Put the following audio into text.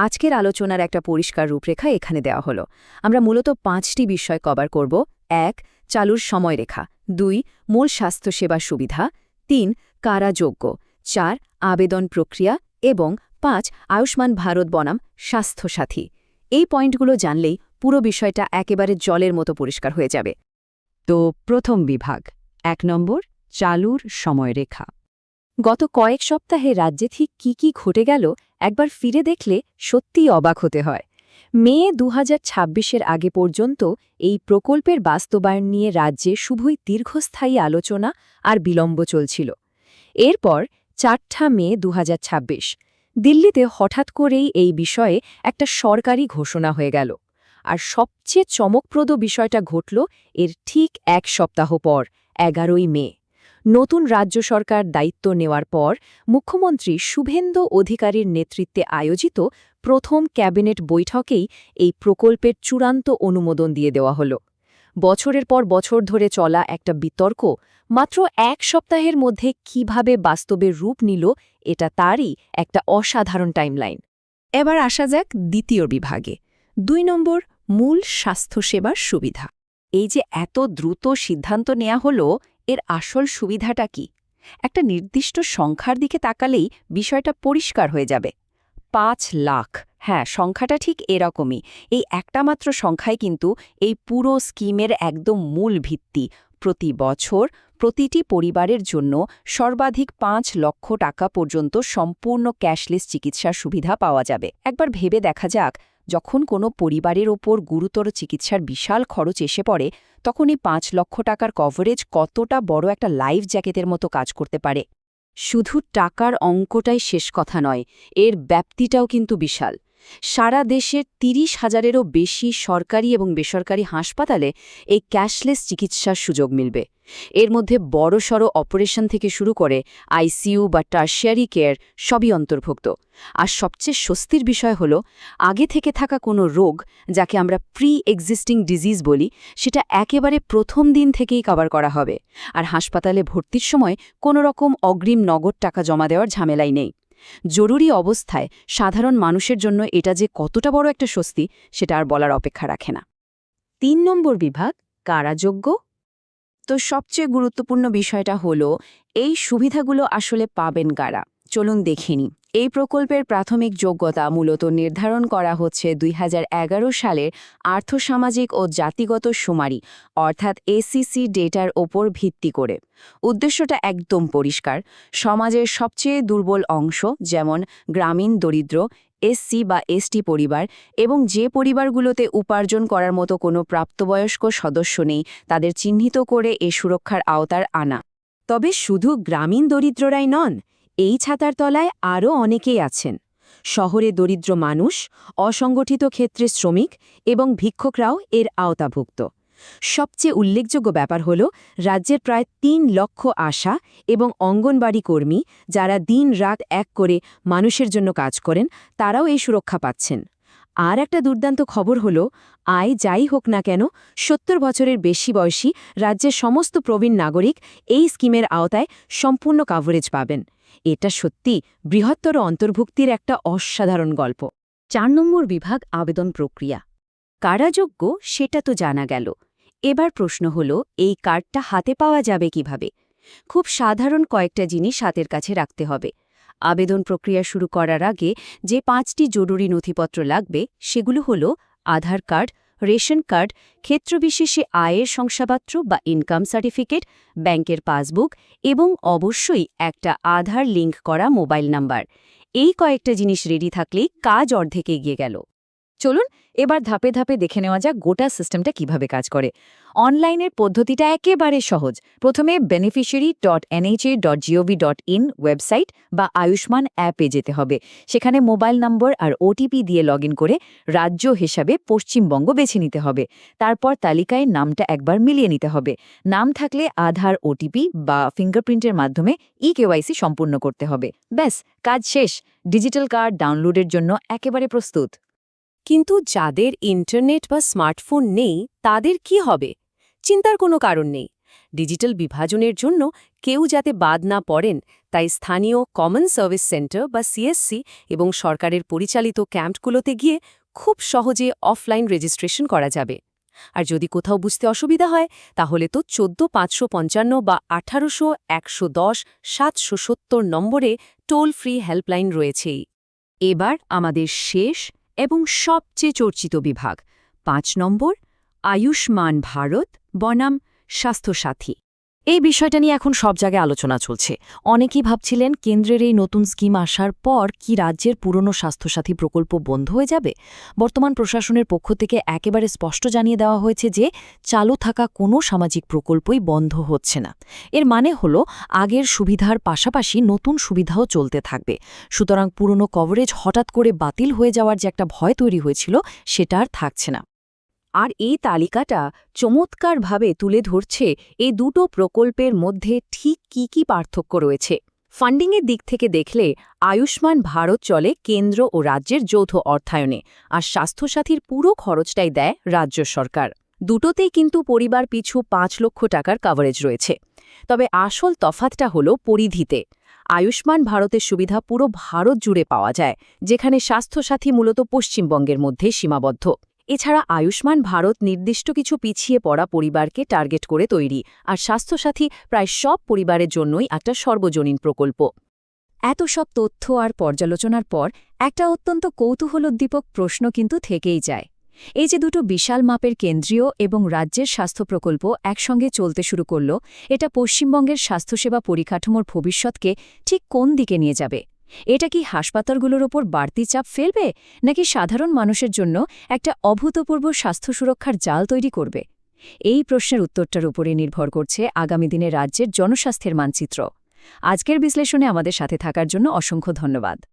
আজকের আলোচনার একটা পরিষ্কার রূপরেখা এখানে দেওয়া হলো। আমরা মূলত 5টি বিষয় কভার করব। 1. চালুর সময়রেখা। 2. মূল স্বাস্থ্যসেবা সুবিধা। 3. কারাযোগ্য। 4. আবেদন প্রক্রিয়া এবং 5. আয়ুষ্মান ভারত বনাম স্বাস্থ্যসাথী। এই পয়েন্টগুলো জানলেই পুরো বিষয়টা একেবারে জলের মতো পরিষ্কার হয়ে যাবে। তো প্রথম বিভাগ 1 নম্বর চালুর সময়রেখা। গত কয়েক সপ্তাহে রাজ্যে ঠিক কি ঘটে গেল একবার ফিরে দেখলে সত্যিই অবাক হতে হয়। মে 2026-এর আগে পর্যন্ত এই প্রকল্পের বাস্তবায়ন নিয়ে রাজ্যে শুধুই দীর্ঘস্থায়ী আলোচনা আর বিলম্ব চলছিল। এরপর 4 মে 2026 দিল্লিতে হঠাৎ করেই এই বিষয়ে একটা সরকারি ঘোষণা হয়ে গেল। আর সবচেয়ে চমকপ্রদ বিষয়টা ঘটল এর ঠিক 1 সপ্তাহ পর, 11 মে। নতুন রাজ্য সরকার দায়িত্ব নেওয়ার পর মুখ্যমন্ত্রী শুভেন্দু অধিকারীর নেতৃত্বে আয়োজিত প্রথম ক্যাবিনেট বৈঠকেই এই প্রকল্পের চূড়ান্ত অনুমোদন দিয়ে দেওয়া হল। বছরের পর বছর ধরে চলা একটা বিতর্ক মাত্র 1 সপ্তাহের মধ্যে কিভাবে বাস্তবে রূপ নিল, এটা তারই একটা অসাধারণ টাইমলাইন। এবার আসা যাক দ্বিতীয় বিভাগে 2 নম্বর মূল স্বাস্থ্যসেবার সুবিধা। এই যে এত দ্রুত সিদ্ধান্ত নেওয়া হলো, এর আসল সুবিধাটা কি? একটা নির্দিষ্ট সংখ্যার দিকে তাকালেই বিষয়টা পরিষ্কার হয়ে যাবে। 5 লাখ। হ্যাঁ, সংখ্যাটা ঠিক এরকমই। এই একটা মাত্র সংখ্যায় কিন্তু এই পুরো স্কিমের একদম মূল ভিত্তি। প্রতি বছর প্রতিটি পরিবারের জন্য সর্বাধিক 5 লক্ষ টাকা পর্যন্ত সম্পূর্ণ ক্যাশলেস চিকিৎসার সুবিধা পাওয়া যাবে। একবার ভেবে দেখা যাক, যখন কোনো পরিবারের ওপর গুরুতর চিকিৎসার বিশাল খরচ এসে পড়ে, তখন এই 5 লক্ষ টাকার কভারেজ কতটা বড় একটা লাইফ জ্যাকেটের মতো কাজ করতে পারে। শুধু টাকার অঙ্কটাই শেষ কথা নয়, এর ব্যাপ্তিটাও কিন্তু বিশাল। সারা দেশের 30,000-এরও বেশি সরকারি এবং বেসরকারি হাসপাতালে এই ক্যাশলেস চিকিৎসার সুযোগ মিলবে। এর মধ্যে বড়সড় অপারেশন থেকে শুরু করে আইসিইউ বা টার্সিয়ারি কেয়ার সবই অন্তর্ভুক্ত। আর সবচেয়ে স্বস্তির বিষয় হল, আগে থেকে থাকা কোনো রোগ, যাকে আমরা প্রি এক্সিস্টিং ডিজিজ বলি, সেটা একেবারে প্রথম দিন থেকেই কভার করা হবে। আর হাসপাতালে ভর্তির সময় কোনো রকম অগ্রিম নগদ টাকা জমা দেওয়ার ঝামেলাই নেই। জরুরি অবস্থায় সাধারণ মানুষের জন্য এটা যে কতটা বড় একটা স্বস্তি, সেটা আর বলার অপেক্ষা রাখে না। 3 নম্বর বিভাগ কারাযোগ্য। তো সবচেয়ে গুরুত্বপূর্ণ বিষয়টা হলো, এই সুবিধাগুলো আসলে পাবেন কারা। চলুন দেখে নিই। এই প্রকল্পের প্রাথমিক যোগ্যতা মূলত নির্ধারণ করা হচ্ছে 2011 সালের আর্থসামাজিক ও জাতিগত শুমারি অর্থাৎ এসিসি ডেটার ওপর ভিত্তি করে। উদ্দেশ্যটা একদম পরিষ্কার। সমাজের সবচেয়ে দুর্বল অংশ, যেমন গ্রামীণ দরিদ্র, এসসি বা এসটি পরিবার এবং যে পরিবারগুলোতে উপার্জন করার মতো কোনো প্রাপ্তবয়স্ক সদস্য নেই, তাদের চিহ্নিত করে এ সুরক্ষার আওতার আনা। তবে শুধু গ্রামীণ দরিদ্ররাই নন, এই ছাতার তলায় আরও অনেকেই আছেন। শহরে দরিদ্র মানুষ, অসংগঠিত ক্ষেত্রে শ্রমিক এবং ভিক্ষুকরাও এর আওতাভুক্ত। সবচেয়ে উল্লেখযোগ্য ব্যাপার হল, রাজ্যের প্রায় 3 লক্ষ আশা এবং অঙ্গনবাড়ি কর্মী, যারা দিন রাত এক করে মানুষের জন্য কাজ করেন, তারাও এই সুরক্ষা পাচ্ছেন। আর একটা দুর্দান্ত খবর হল, আয় যাই হোক না কেন, 70 বছরের বেশি বয়সী রাজ্যের সমস্ত প্রবীণ নাগরিক এই স্কিমের আওতায় সম্পূর্ণ কাভারেজ পাবেন। এটা সত্যি বৃহত্তর অন্তর্ভুক্তির একটা অসাধারণ গল্প। 4 নম্বর বিভাগ আবেদন প্রক্রিয়া। কারাযোগ্য সেটা তো জানা গেল। এবার প্রশ্ন হল, এই কার্ডটা হাতে পাওয়া যাবে কিভাবে? খুব সাধারণ কয়েকটা জিনিস হাতের কাছে রাখতে হবে। আবেদন প্রক্রিয়া শুরু করার আগে যে 5টি জরুরি নথিপত্র লাগবে, সেগুলো হল আধার কার্ড, রেশন কার্ড, ক্ষেত্রবিশেষে আয়ের শংসাপত্র বা ইনকাম সার্টিফিকেট, ব্যাংকের পাসবুক এবং অবশ্যই একটা আধার লিঙ্ক করা মোবাইল নাম্বার। এই কয়েকটা জিনিস রেডি থাকলেই কাজ অর্ধেক এগিয়ে গেল। চলুন এবার ধাপে ধাপে দেখে নেওয়া যাক গোটা সিস্টেমটা কিভাবে কাজ করে। অনলাইনের পদ্ধতিটা একেবারে সহজ। প্রথমে beneficiary.nha.gov.in ওয়েবসাইট বা আয়ুষ্মান অ্যাপে যেতে হবে। সেখানে মোবাইল নম্বর আর ওটিপি দিয়ে লগইন করে রাজ্য হিসাবে পশ্চিমবঙ্গ বেছে নিতে হবে। তারপর তালিকায় নামটা একবার মিলিয়ে নিতে হবে। নাম থাকলে আধার, ওটিপি বা ফিঙ্গারপ্রিন্টের মাধ্যমে ইকেওয়াইসি সম্পূর্ণ করতে হবে। ব্যাস, কাজ শেষ। ডিজিটাল কার্ড ডাউনলোডের জন্য একেবারে প্রস্তুত। কিন্তু যাদের ইন্টারনেট বা স্মার্টফোন নেই, তাদের কি হবে? চিন্তার কোনো কারণ নেই। ডিজিটাল বিভাজনের জন্য কেউ যাতে বাদ না পড়েন তাই স্থানীয় কমন সার্ভিস সেন্টার বা সিএসসি এবং সরকারের পরিচালিত ক্যাম্পগুলোতে গিয়ে খুব সহজে অফলাইন রেজিস্ট্রেশন করা যাবে। আর যদি কোথাও বুঝতে অসুবিধা হয় তাহলে তো ১৪,৫৫৫ বা ১৮০০-১১০-৭৭০ নম্বরে টোল ফ্রি হেল্পলাইন রয়েছেই। এবার আমাদের শেষ এবং সবচেয়ে চর্চিত বিভাগ ৫ নম্বর আয়ুষ্মান ভারত বনাম স্বাস্থ্যসাথী। এই বিষয়টা নিয়ে এখন সব জায়গায় আলোচনা চলছে। অনেকেই ভাবছিলেন কেন্দ্রের এই নতুন স্কিম আসার পর কি রাজ্যের পুরনো স্বাস্থ্যসাথী প্রকল্প বন্ধ হয়ে যাবে। বর্তমান প্রশাসনের পক্ষ থেকে একেবারে স্পষ্ট জানিয়ে দেওয়া হয়েছে যে চালু থাকা কোনো সামাজিক প্রকল্পই বন্ধ হচ্ছে না। এর মানে হলো আগের সুবিধার পাশাপাশি নতুন সুবিধাও চলতে থাকবে। সুতরাং পুরনো কভারেজ হঠাৎ করে বাতিল হয়ে যাওয়ার যে একটা ভয় তৈরি হয়েছিল সেটা আর থাকছে না। আর এই তালিকাটা চমৎকারভাবে তুলে ধরছে এই দুটো প্রকল্পের মধ্যে ঠিক কি পার্থক্য রয়েছে। ফান্ডিংয়ের দিক থেকে দেখলে আয়ুষ্মান ভারত চলে কেন্দ্র ও রাজ্যের যৌথ অর্থায়নে, আর স্বাস্থ্যসাথীর পুরো খরচটাই দেয় রাজ্য সরকার। দুটোতেই কিন্তু পরিবার পিছু ৫ লক্ষ টাকার কভারেজ রয়েছে। তবে আসল তফাৎটা হল পরিধিতে। আয়ুষ্মান ভারতের সুবিধা পুরো ভারত জুড়ে পাওয়া যায়, যেখানে স্বাস্থ্যসাথী মূলত পশ্চিমবঙ্গের মধ্যে সীমাবদ্ধ। এছাড়া আয়ুষ্মান ভারত নির্দিষ্ট কিছু পিছিয়ে পড়া পরিবারকে টার্গেট করে তৈরি, আর স্বাস্থ্যসাথী প্রায় সব পরিবারের জন্যই একটা সর্বজনীন প্রকল্প। এত সব তথ্য আর পর্যালোচনার পর একটা অত্যন্ত কৌতূহলোদ্দীপক প্রশ্ন কিন্তু থেকেই যায়। এই যে দুটো বিশাল মাপের কেন্দ্রীয় এবং রাজ্যের স্বাস্থ্য প্রকল্প একসঙ্গে চলতে শুরু করল, এটা পশ্চিমবঙ্গের স্বাস্থ্যসেবা পরিকাঠামোর ভবিষ্যৎকে ঠিক কোন দিকে নিয়ে যাবে? এটা কি হাসপাতালগুলোর ওপর বাড়তি চাপ ফেলবে, নাকি সাধারণ মানুষের জন্য একটা অভূতপূর্ব স্বাস্থ্য সুরক্ষার জাল তৈরি করবে? এই প্রশ্নের উত্তরটার উপরে নির্ভর করছে আগামী দিনে রাজ্যের জনস্বাস্থ্যের মানচিত্র। আজকের বিশ্লেষণে আমাদের সাথে থাকার জন্য অসংখ্য ধন্যবাদ।